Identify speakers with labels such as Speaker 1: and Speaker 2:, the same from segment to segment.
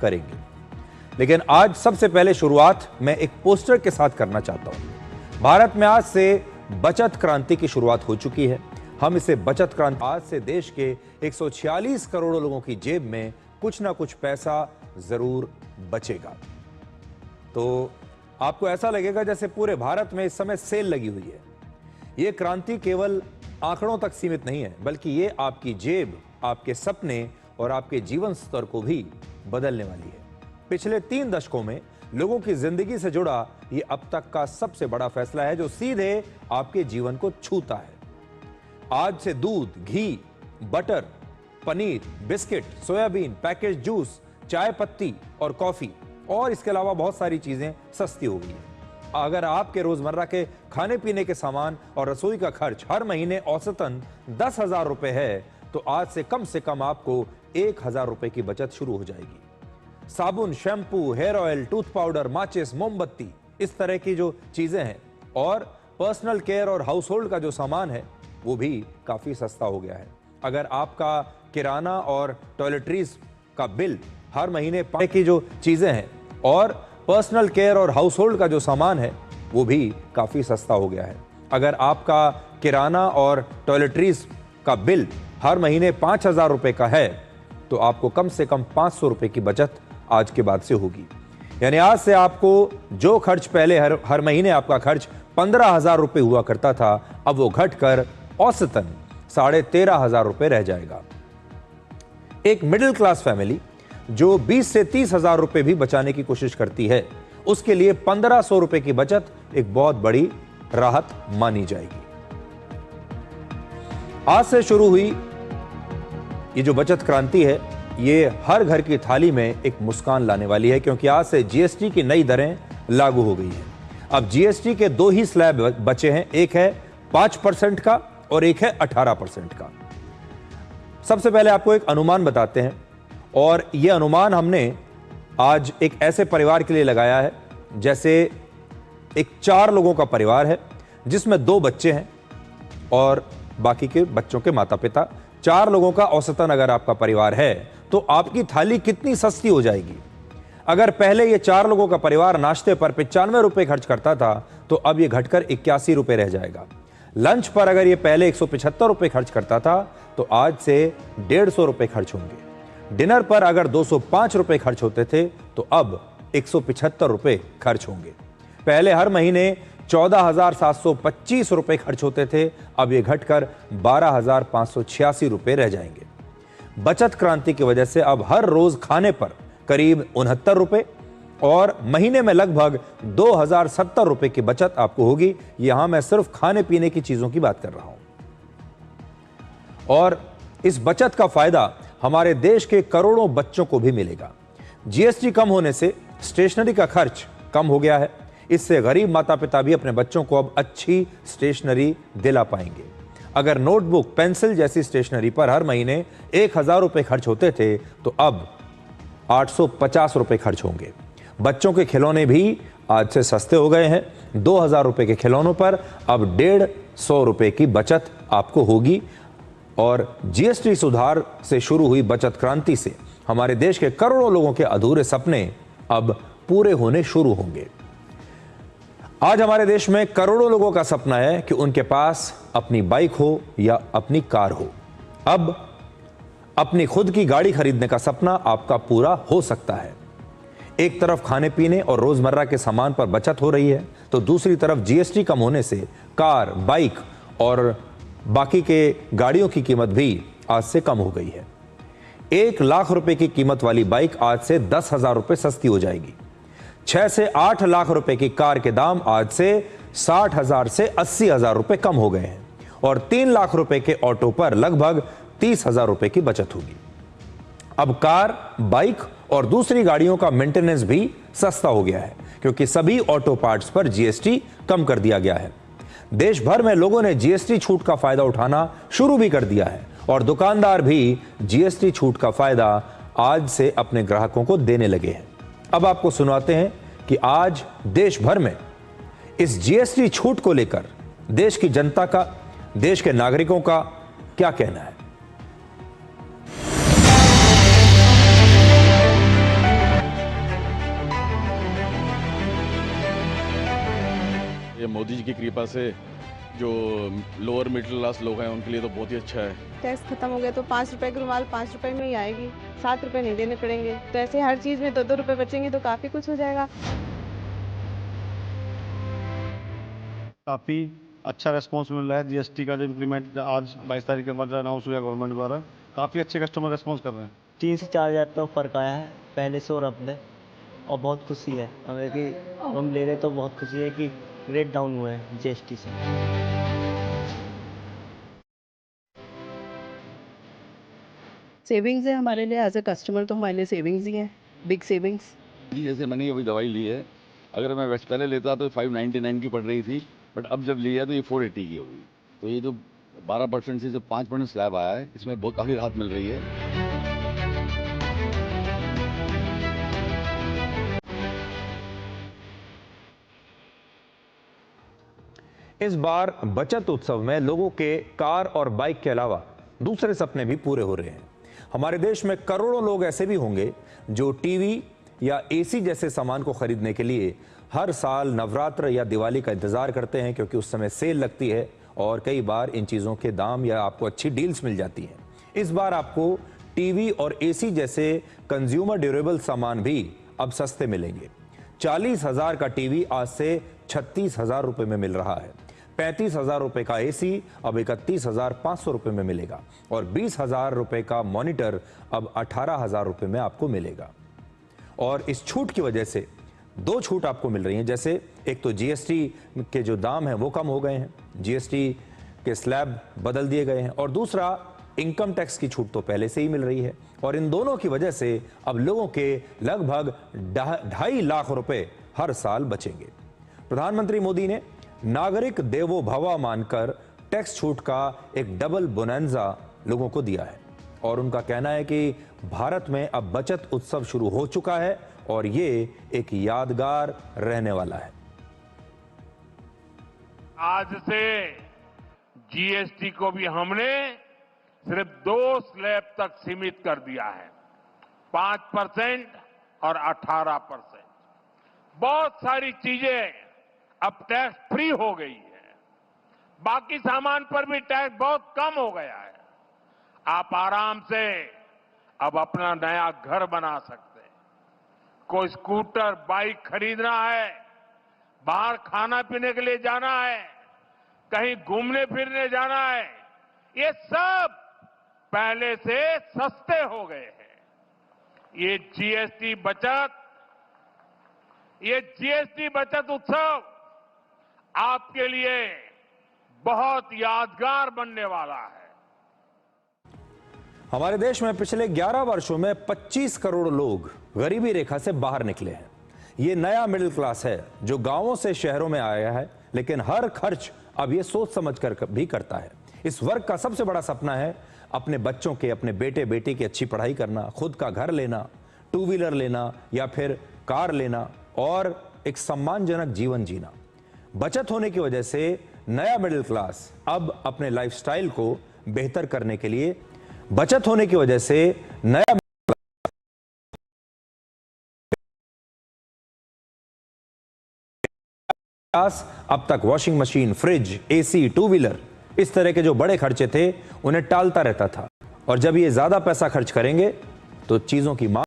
Speaker 1: करेंगे। लेकिन आज सबसे पहले शुरुआत मैं एक पोस्टर के साथ करना चाहता हूं। भारत में आज से बचत क्रांति की शुरुआत हो चुकी है। हम इसे बचत क्रांति, आज से देश के 146 करोड़ लोगों की जेब में कुछ ना कुछ पैसा जरूर बचेगा। तो आपको ऐसा लगेगा जैसे पूरे भारत में इस समय सेल लगी हुई है। यह क्रांति केवल आंकड़ों तक सीमित नहीं है, बल्कि ये आपकी जेब, आपके सपने और आपके जीवन स्तर को भी बदलने वाली है। पिछले 3 दशकों में लोगों की जिंदगी से जुड़ा ये अब तक का सबसे बड़ा फैसला है जो सीधे आपके जीवन को छूता है। आज से दूध, घी, बटर, पनीर, बिस्किट, सोयाबीन, पैकेज जूस, चाय पत्ती और कॉफी और इसके अलावा बहुत सारी चीजें सस्ती हो गई हैं। अगर आपके रोजमर्रा के खाने पीने के सामान और रसोई का खर्च हर महीने औसतन 10,000 रुपए है, तो आज से कम आपको 1,000 रुपए की बचत शुरू हो जाएगी। साबुन, shampoo, hair oil, tooth powder, माचिस, मोमबत्ती, इस तरह की जो चीजें हैं और पर्सनल केयर और हाउस होल्ड का जो सामान है वो भी काफी सस्ता हो गया है। अगर आपका किराना और टॉयलेटरीज का बिल हर महीने की जो चीजें हैं और पर्सनल केयर और हाउस होल्ड का जो सामान है वो भी काफी सस्ता हो गया है। अगर आपका किराना और टॉयलेटरीज का बिल हर महीने 5,000 रुपए का है, तो आपको कम से कम 500 रुपए की बचत आज के बाद से होगी। यानी आज से आपको जो खर्च पहले हर महीने आपका खर्च 15,000 रुपए हुआ करता था, अब वो घटकर औसतन 13,500 रुपए रह जाएगा। एक मिडिल क्लास फैमिली जो 20 से 30,000 रुपए भी बचाने की कोशिश करती है, उसके लिए 1,500 रुपए की बचत एक बहुत बड़ी राहत मानी जाएगी। आज से शुरू हुई ये जो बचत क्रांति है, ये हर घर की थाली में एक मुस्कान लाने वाली है, क्योंकि आज से जीएसटी की नई दरें लागू हो गई हैं। अब जीएसटी के 2 ही स्लैब बचे हैं, एक है 5% का और एक है 18% का। सबसे पहले आपको एक अनुमान बताते हैं, और यह अनुमान हमने आज एक ऐसे परिवार के लिए लगाया है जैसे एक 4 लोगों का परिवार है जिसमें 2 बच्चे हैं और बाकी के बच्चों के माता पिता। 4 लोगों का औसतन अगर आपका परिवार है तो आपकी थाली कितनी सस्ती हो जाएगी। अगर पहले ये 4 लोगों का परिवार नाश्ते पर 95 रुपए खर्च करता था, तो अब ये घटकर 81 रुपए रह जाएगा। लंच पर अगर ये पहले 175 रुपए खर्च करता था, तो आज से 150 रुपए खर्च होंगे। डिनर पर अगर 205 रुपए खर्च होते थे, तो अब 175 रुपए खर्च होंगे। पहले हर महीने 14,725 रुपए खर्च होते थे, अब ये घटकर 12,586 रुपए रह जाएंगे। बचत क्रांति की वजह से अब हर रोज खाने पर करीब 69 रुपए और महीने में लगभग 2,070 रुपए की बचत आपको होगी। यहां मैं सिर्फ खाने पीने की चीजों की बात कर रहा हूं। और इस बचत का फायदा हमारे देश के करोड़ों बच्चों को भी मिलेगा। जीएसटी कम होने से स्टेशनरी का खर्च कम हो गया है। इससे गरीब माता पिता भी अपने बच्चों को अब अच्छी स्टेशनरी दिला पाएंगे। अगर नोटबुक, पेंसिल जैसी स्टेशनरी पर हर महीने 1,000 रुपए खर्च होते थे, तो अब 850 रुपए खर्च होंगे। बच्चों के खिलौने भी आज से सस्ते हो गए हैं। 2,000 रुपए के खिलौनों पर अब 150 रुपए की बचत आपको होगी। और जीएसटी सुधार से शुरू हुई बचत क्रांति से हमारे देश के करोड़ों लोगों के अधूरे सपने अब पूरे होने शुरू होंगे। आज हमारे देश में करोड़ों लोगों का सपना है कि उनके पास अपनी बाइक हो या अपनी कार हो। अब अपनी खुद की गाड़ी खरीदने का सपना आपका पूरा हो सकता है। एक तरफ खाने पीने और रोजमर्रा के सामान पर बचत हो रही है, तो दूसरी तरफ जीएसटी कम होने से कार, बाइक और बाकी के गाड़ियों की कीमत भी आज से कम हो गई है। 1 लाख रुपए की कीमत वाली बाइक आज से 10,000 रुपए सस्ती हो जाएगी। 6 से 8 लाख रुपए की कार के दाम आज से 60,000 से 80,000 रुपए कम हो गए हैं। और 3 लाख रुपए के ऑटो पर लगभग 30,000 रुपए की बचत होगी। अब कार, बाइक और दूसरी गाड़ियों का मेंटेनेंस भी सस्ता हो गया है, क्योंकि सभी ऑटो पार्ट्स पर जीएसटी कम कर दिया गया है। देश भर में लोगों ने जीएसटी छूट का फायदा उठाना शुरू भी कर दिया है और दुकानदार भी जीएसटी छूट का फायदा आज से अपने ग्राहकों को देने लगे हैं। अब आपको सुनाते हैं कि आज देश भर में इस जीएसटी छूट को लेकर देश की जनता का, देश के नागरिकों का क्या कहना है।
Speaker 2: मोदी जी की कृपा से जो लोअर मिडिल क्लास लोग हैं उनके लिए तो बहुत ही अच्छा है।
Speaker 3: टैक्स खत्म हो गया तो 5 रुपए की रुमाल 5 रुपए में ही आएगी, 7 रुपए नहीं देने पड़ेंगे। तो ऐसे हर चीज में 2-2 रुपए बचेंगे तो काफी कुछ हो जाएगा।
Speaker 4: काफ़ी अच्छा रिस्पॉन्स मिल रहा है। जीएसटी का जो इंप्लीमेंट आज 22 तारीख के बाद अनाउंस हुआ गवर्नमेंट द्वारा, काफ़ी अच्छे कस्टमर रिस्पॉन्स कर रहे हैं।
Speaker 5: 3 से 4 हज़ार तो फ़र्क आया है पहले से और अब में, और बहुत खुशी है हमें कि हम ले रहे तो बहुत खुशी है कि रेट डाउन हुए हैं जीएसटी से।
Speaker 3: सेविंग्स है हमारे लिए, एज अ कस्टमर तो हमारे लिए सेविंग्स ही है, बिग सेविंग्स।
Speaker 2: जी जैसे मैंने अभी दवाई ली है, अगर मैं वैसे पहले लेता तो 599 की पड़ रही थी, बट अब जब लिया तो ये 480 की होगी। तो ये जो 12% से जो 5% स्लैब आया है, इसमें बहुत काफ़ी राहत मिल रही है।
Speaker 1: इस बार बचत उत्सव में लोगों के कार और बाइक के अलावा दूसरे सपने भी पूरे हो रहे हैं। हमारे देश में करोड़ों लोग ऐसे भी होंगे जो टीवी या एसी जैसे सामान को खरीदने के लिए हर साल नवरात्र या दिवाली का इंतजार करते हैं, क्योंकि उस समय सेल लगती है और कई बार इन चीजों के दाम या आपको अच्छी डील्स मिल जाती हैं। इस बार आपको टीवी और एसी जैसे कंज्यूमर ड्यूरेबल सामान भी अब सस्ते मिलेंगे। 40,000 का टीवी आज से 36,000 रुपए में मिल रहा है। 35,000 रुपए का एसी अब 31,500 रुपए में मिलेगा और 20,000 रुपए का मॉनिटर अब 18,000 रुपए में आपको मिलेगा। और इस छूट की वजह से दो छूट आपको मिल रही हैं। जैसे एक तो जीएसटी के जो दाम हैं वो कम हो गए हैं, जीएसटी के स्लैब बदल दिए गए हैं, और दूसरा इनकम टैक्स की छूट तो पहले से ही मिल रही है। और इन दोनों की वजह से अब लोगों के लगभग 2.5 लाख रुपए हर साल बचेंगे। प्रधानमंत्री मोदी ने नागरिक देवो भव मानकर टैक्स छूट का एक डबल बोनंजा लोगों को दिया है और उनका कहना है कि भारत में अब बचत उत्सव शुरू हो चुका है और ये एक यादगार रहने वाला है।
Speaker 6: आज से जीएसटी को भी हमने सिर्फ 2 स्लैब तक सीमित कर दिया है, 5% और 18%। बहुत सारी चीजें अब टैक्स फ्री हो गई है, बाकी सामान पर भी टैक्स बहुत कम हो गया है। आप आराम से अब अपना नया घर बना सकते हैं। कोई स्कूटर बाइक खरीदना है, बाहर खाना पीने के लिए जाना है, कहीं घूमने फिरने जाना है, ये सब पहले से सस्ते हो गए हैं। ये जीएसटी बचत उत्सव आपके लिए बहुत यादगार बनने वाला है।
Speaker 1: हमारे देश में पिछले 11 वर्षों में 25 करोड़ लोग गरीबी रेखा से बाहर निकले हैं। ये नया मिडिल क्लास है जो गांवों से शहरों में आया है, लेकिन हर खर्च अब ये सोच समझ कर भी करता है। इस वर्ग का सबसे बड़ा सपना है अपने बच्चों के, अपने बेटे बेटी की अच्छी पढ़ाई करना, खुद का घर लेना, 2 व्हीलर लेना या फिर कार लेना और एक सम्मानजनक जीवन जीना। बचत होने की वजह से नया मिडिल क्लास अब अपने लाइफस्टाइल को बेहतर करने के लिए अब तक washing machine, fridge, AC, 2 wheeler, इस तरह के जो बड़े खर्चे थे उन्हें टालता रहता था। और जब ये ज्यादा पैसा खर्च करेंगे तो चीजों की मांग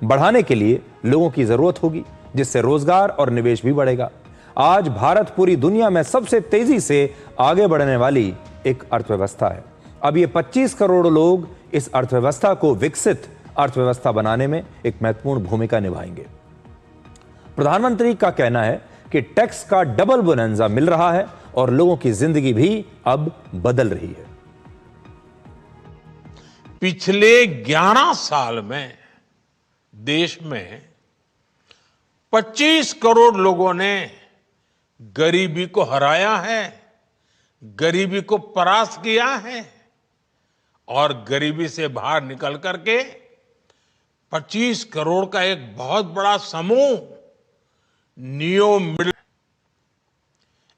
Speaker 1: बढ़ाने के लिए लोगों की जरूरत होगी, जिससे रोजगार और निवेश भी बढ़ेगा। आज भारत पूरी दुनिया में सबसे तेजी से आगे बढ़ने वाली एक अर्थव्यवस्था है। अब ये 25 करोड़ लोग इस अर्थव्यवस्था को विकसित अर्थव्यवस्था बनाने में एक महत्वपूर्ण भूमिका निभाएंगे। प्रधानमंत्री का कहना है कि टैक्स का डबल बोनंजा मिल रहा है और लोगों की जिंदगी भी अब बदल रही है।
Speaker 7: पिछले 11 साल में देश में 25 करोड़ लोगों ने गरीबी को हराया है, गरीबी को परास्त किया है और गरीबी से बाहर निकल करके 25 करोड़ का एक बहुत बड़ा समूह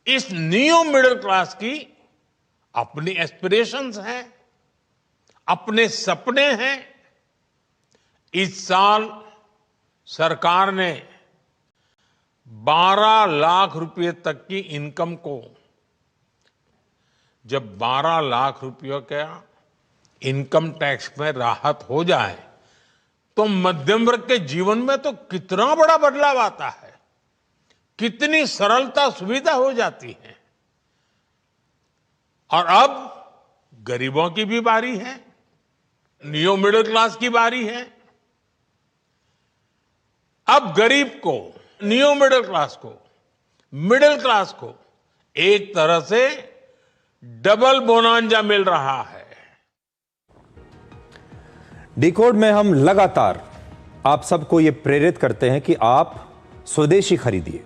Speaker 7: इस नियो मिडिल क्लास की अपनी एस्पिरेशंस हैं, अपने सपने हैं। इस साल सरकार ने 12 लाख रुपए तक की इनकम को जब 12 लाख रुपयों का इनकम टैक्स में राहत हो जाए तो मध्यम वर्ग के जीवन में तो कितना बड़ा बदलाव आता है, कितनी सरलता सुविधा हो जाती है। और अब गरीबों की भी बारी है, नियो मिडिल क्लास की बारी है। अब गरीब को, नियो मिडिल क्लास को एक तरह से डबल बोनांजा मिल रहा है।
Speaker 1: डिकोड में हम लगातार आप सबको यह प्रेरित करते हैं कि आप स्वदेशी खरीदिए।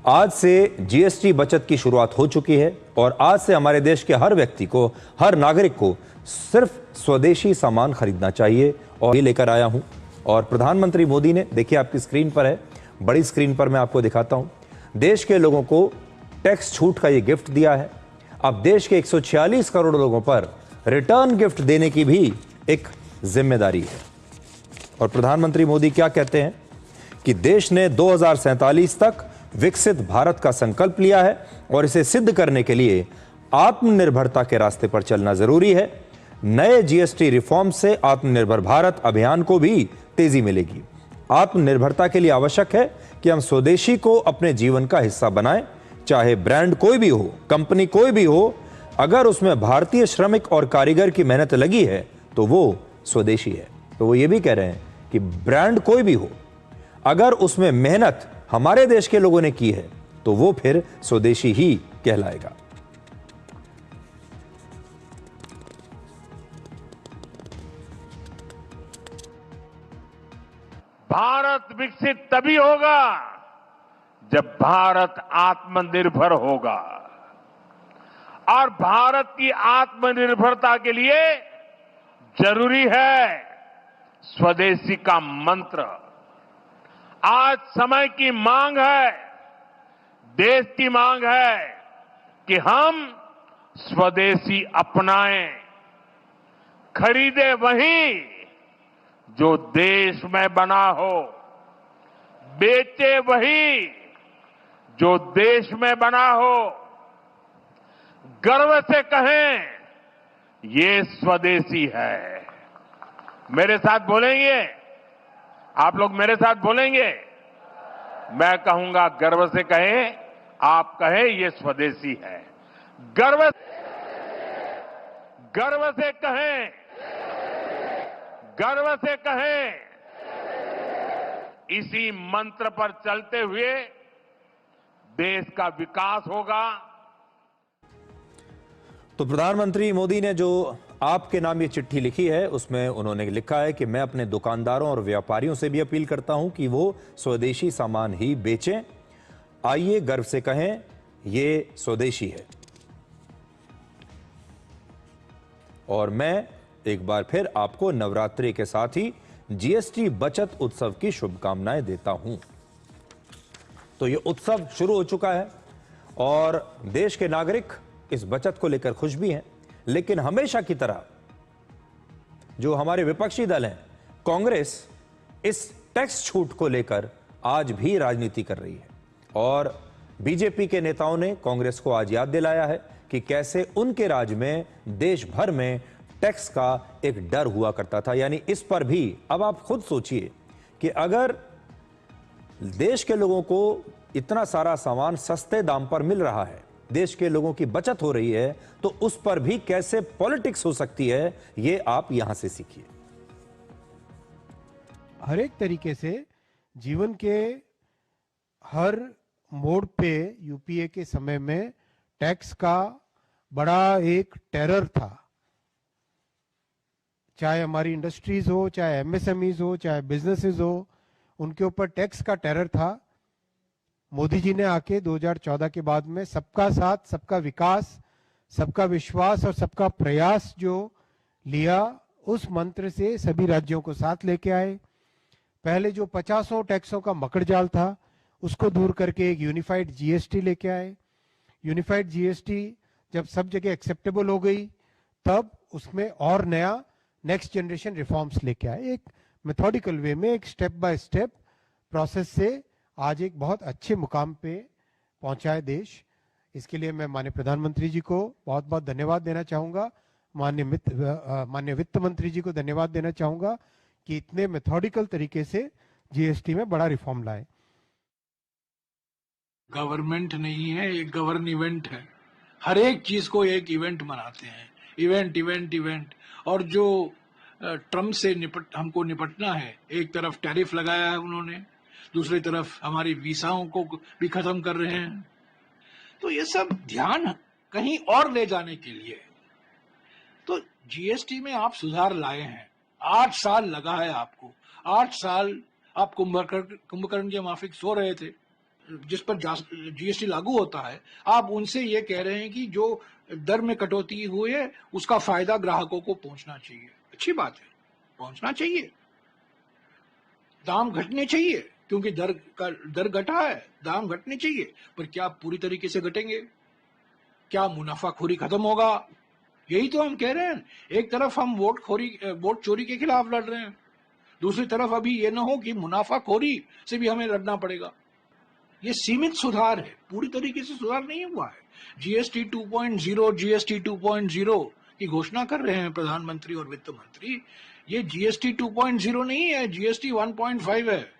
Speaker 1: आज से जीएसटी बचत की शुरुआत हो चुकी है और आज से हमारे देश के हर व्यक्ति को, हर नागरिक को सिर्फ स्वदेशी सामान खरीदना चाहिए। और ये लेकर आया हूं और प्रधानमंत्री मोदी ने, देखिए आपकी स्क्रीन पर है, बड़ी स्क्रीन पर मैं आपको दिखाता हूं, देश के लोगों को टैक्स छूट का ये गिफ्ट दिया है। अब देश के 146 करोड़ लोगों पर रिटर्न गिफ्ट देने की भी एक जिम्मेदारी है। और प्रधानमंत्री मोदी क्या कहते हैं कि देश ने 2047 तक विकसित भारत का संकल्प लिया है और इसे सिद्ध करने के लिए आत्मनिर्भरता के रास्ते पर चलना जरूरी है। नए जीएसटी रिफॉर्म से आत्मनिर्भर भारत अभियान को भी तेजी मिलेगी। आत्मनिर्भरता के लिए आवश्यक है कि हम स्वदेशी को अपने जीवन का हिस्सा बनाएं, चाहे ब्रांड कोई भी हो, कंपनी कोई भी हो। अगर उसमें भारतीय श्रमिक और कारीगर की मेहनत लगी है तो वो स्वदेशी है। तो वो ये भी कह रहे हैं कि ब्रांड कोई भी हो, अगर उसमें मेहनत हमारे देश के लोगों ने की है तो वो फिर स्वदेशी ही कहलाएगा।
Speaker 6: भारत विकसित तभी होगा जब भारत आत्मनिर्भर होगा। और भारत की आत्मनिर्भरता के लिए जरूरी है स्वदेशी का मंत्र। आज समय की मांग है, देश की मांग है कि हम स्वदेशी अपनाएं, खरीदे वही जो देश में बना हो, बेचे वही जो देश में बना हो, गर्व से कहें ये स्वदेशी है। मेरे साथ बोलेंगे? आप लोग मेरे साथ बोलेंगे? मैं कहूंगा गर्व से कहें, आप कहें ये स्वदेशी है। गर्व से कहें, गर्व से कहें। इसी मंत्र पर चलते हुए देश का विकास होगा।
Speaker 1: तो प्रधानमंत्री मोदी ने जो आपके नाम ये चिट्ठी लिखी है उसमें उन्होंने लिखा है कि मैं अपने दुकानदारों और व्यापारियों से भी अपील करता हूं कि वो स्वदेशी सामान ही बेचें। आइए गर्व से कहें ये स्वदेशी है। और मैं एक बार फिर आपको नवरात्रि के साथ ही जीएसटी बचत उत्सव की शुभकामनाएं देता हूं। तो ये उत्सव शुरू हो चुका है और देश के नागरिक इस बचत को लेकर खुश भी हैं, लेकिन हमेशा की तरह जो हमारे विपक्षी दल हैं, कांग्रेस, इस टैक्स छूट को लेकर आज भी राजनीति कर रही है। और बीजेपी के नेताओं ने कांग्रेस को आज याद दिलाया है कि कैसे उनके राज में देश भर में टैक्स का एक डर हुआ करता था। यानी इस पर भी अब आप खुद सोचिए कि अगर देश के लोगों को इतना सारा सामान सस्ते दाम पर मिल रहा है, देश के लोगों की बचत हो रही है, तो उस पर भी कैसे पॉलिटिक्स हो सकती है, ये आप यहां से सीखिए।
Speaker 8: हर एक तरीके से जीवन के हर मोड़ पे यूपीए के समय में टैक्स का बड़ा एक टेरर था। चाहे हमारी इंडस्ट्रीज हो, चाहे एमएसएमईज हो, चाहे बिजनेसेस हो, उनके ऊपर टैक्स का टेरर था। मोदी जी ने आके 2014 के बाद में सबका साथ, सबका विकास, सबका विश्वास और सबका प्रयास जो लिया, उस मंत्र से सभी राज्यों को साथ लेके आए। पहले जो 50 टैक्सों का मकड़जाल था उसको दूर करके एक यूनिफाइड जीएसटी लेके आए। यूनिफाइड जीएसटी जब सब जगह एक्सेप्टेबल हो गई तब उसमें और नया नेक्स्ट जनरेशन रिफॉर्म्स लेके आए। एक मेथोडिकल वे में, एक स्टेप बाय स्टेप प्रोसेस से आज एक बहुत अच्छे मुकाम पे पहुंचा है देश। इसके लिए मैं माननीय प्रधानमंत्री जी को बहुत बहुत धन्यवाद देना चाहूंगा, माननीय वित्त मंत्री जी को धन्यवाद देना चाहूंगा कि इतने मेथोडिकल तरीके से जीएसटी में बड़ा रिफॉर्म लाए।
Speaker 9: गवर्नमेंट नहीं है, एक गवर्न इवेंट है। हर एक चीज को एक इवेंट मनाते हैं, इवेंट इवेंट इवेंट। और जो ट्रम्प से हमको निपटना है, एक तरफ टैरिफ लगाया है उन्होंने, दूसरी तरफ हमारी वीसाओं को भी खत्म कर रहे हैं। तो ये सब ध्यान कहीं और ले जाने के लिए तो जीएसटी में आप सुधार लाए हैं। 8 साल लगा है आपको, 8 साल आप कुंभकर्ण के माफिक सो रहे थे। जिस पर जीएसटी लागू होता है, आप उनसे ये कह रहे हैं कि जो दर में कटौती हुई है उसका फायदा ग्राहकों को पहुंचना चाहिए। अच्छी बात है, पहुंचना चाहिए, दाम घटने चाहिए, क्योंकि दर घटा है, दाम घटने चाहिए। पर क्या पूरी तरीके से घटेंगे? क्या मुनाफाखोरी खत्म होगा? यही तो हम कह रहे हैं। एक तरफ हम वोट चोरी के खिलाफ लड़ रहे हैं, दूसरी तरफ अभी ये ना हो कि मुनाफाखोरी से भी हमें लड़ना पड़ेगा। ये सीमित सुधार है, पूरी तरीके से सुधार नहीं हुआ है। जीएसटी 2.0 जीएसटी 2.0 की घोषणा कर रहे हैं प्रधानमंत्री और वित्त मंत्री। ये जीएसटी 2.0 नहीं है, जीएसटी 1.5 है।